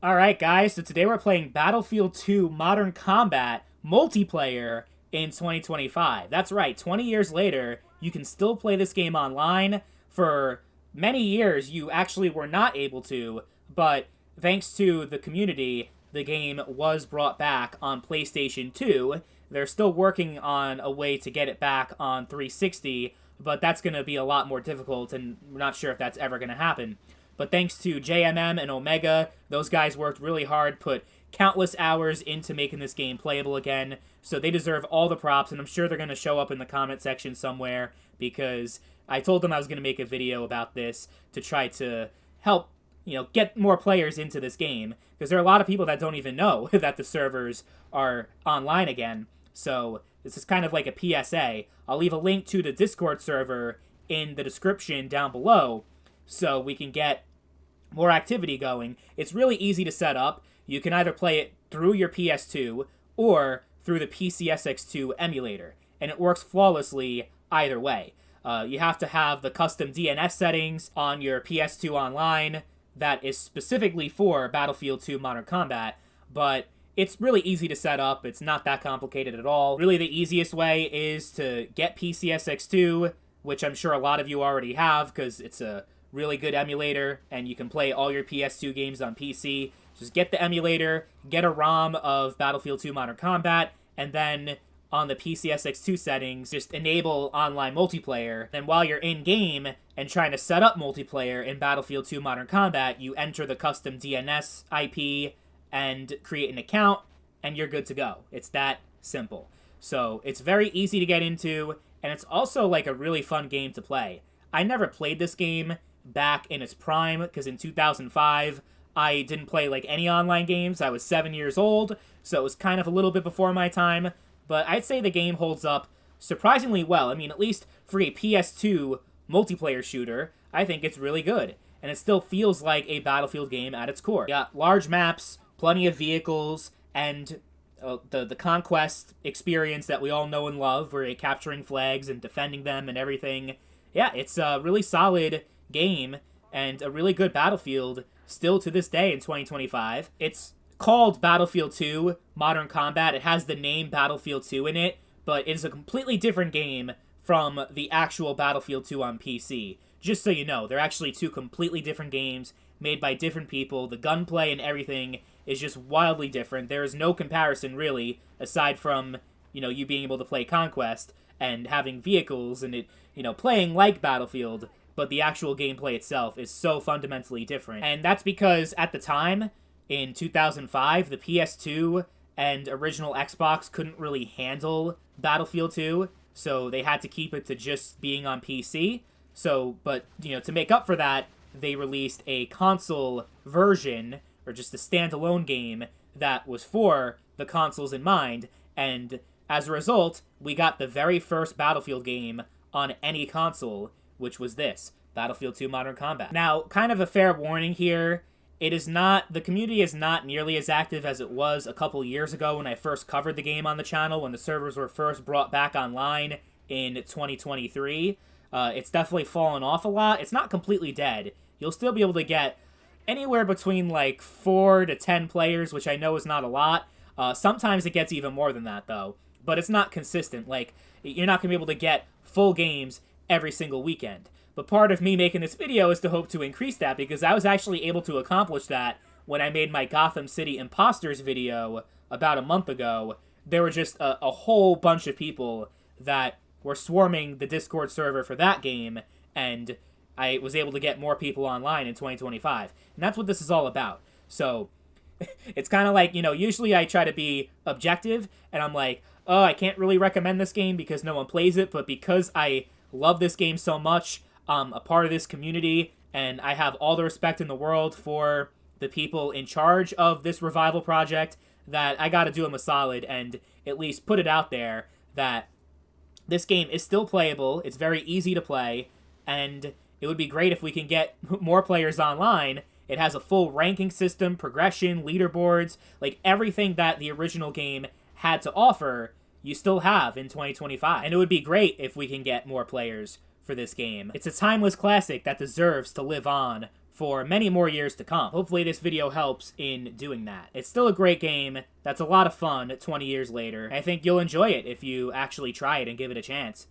Alright guys, so today we're playing Battlefield 2 Modern Combat multiplayer in 2025. That's right, 20 years later, you can still play this game online. For many years, you actually were not able to, but thanks to the community, the game was brought back on PlayStation 2. They're still working on a way to get it back on 360, but that's going to be a lot more difficult, and we're not sure if that's ever going to happen. But thanks to JMM and Omega, those guys worked really hard, put countless hours into making this game playable again. So they deserve all the props, and I'm sure they're going to show up in the comment section somewhere because I told them I was going to make a video about this to try to help, get more players into this game because there are a lot of people that don't even know that the servers are online again. So this is kind of like a PSA. I'll leave a link to the Discord server in the description down below so we can get more activity going. It's really easy to set up. You can either play it through your PS2 or through the PCSX2 emulator, and it works flawlessly either way. You have to have the custom DNS settings on your PS2 online that is specifically for Battlefield 2 Modern Combat, but it's really easy to set up. It's not that complicated at all. Really, the easiest way is to get PCSX2, which I'm sure a lot of you already have because it's a really good emulator, and you can play all your PS2 games on PC. Just get the emulator, get a ROM of Battlefield 2 Modern Combat, and then on the PCSX2 settings, just enable online multiplayer. Then while you're in-game and trying to set up multiplayer in Battlefield 2 Modern Combat, you enter the custom DNS IP and create an account, and you're good to go. It's that simple. So it's very easy to get into, and it's also like a really fun game to play. I never played this game back in its prime because in 2005 I didn't play like any online games. I was 7 years old, so it was kind of a little bit before my time, but I'd say the game holds up surprisingly well. I mean, at least for a PS2 multiplayer shooter, I think it's really good, and it still feels like a Battlefield game at its core. You got large maps, plenty of vehicles, and the conquest experience that we all know and love, where you're capturing flags and defending them and everything. Yeah, it's a really solid game and a really good Battlefield still to this day in 2025. It's called Battlefield 2 Modern Combat. It has the name Battlefield 2 in it, but it is a completely different game from the actual Battlefield 2 on PC. Just so you know, they're actually two completely different games made by different people. The gunplay and everything is just wildly different. There is no comparison, really, aside from, you being able to play Conquest and having vehicles and it, playing like Battlefield, but the actual gameplay itself is so fundamentally different. And that's because at the time, in 2005, the PS2 and original Xbox couldn't really handle Battlefield 2, so they had to keep it to just being on PC. So, but, to make up for that, they released a console version, or just a standalone game, that was for the consoles in mind, and as a result, we got the very first Battlefield game on any console, which was this, Battlefield 2 Modern Combat. Now, kind of a fair warning here, the community is not nearly as active as it was a couple years ago when I first covered the game on the channel, when the servers were first brought back online in 2023. It's definitely fallen off a lot. It's not completely dead. You'll still be able to get anywhere between like 4 to 10 players, which I know is not a lot. Sometimes it gets even more than that, though. But it's not consistent. Like, you're not going to be able to get full games every single weekend. But part of me making this video is to hope to increase that, because I was actually able to accomplish that when I made my Gotham City Imposters video about a month ago. There were just a whole bunch of people that were swarming the Discord server for that game, and I was able to get more people online in 2025. And that's what this is all about. So it's kind of like, usually I try to be objective, and I'm like, oh, I can't really recommend this game because no one plays it, but because I love this game so much, I'm a part of this community, and I have all the respect in the world for the people in charge of this revival project, that I gotta do them a solid and at least put it out there that this game is still playable, it's very easy to play, and it would be great if we can get more players online. It has a full ranking system, progression, leaderboards, like everything that the original game had to offer, you still have in 2025. And it would be great if we can get more players for this game. It's a timeless classic that deserves to live on for many more years to come. Hopefully this video helps in doing that. It's still a great game that's a lot of fun 20 years later. I think you'll enjoy it if you actually try it and give it a chance.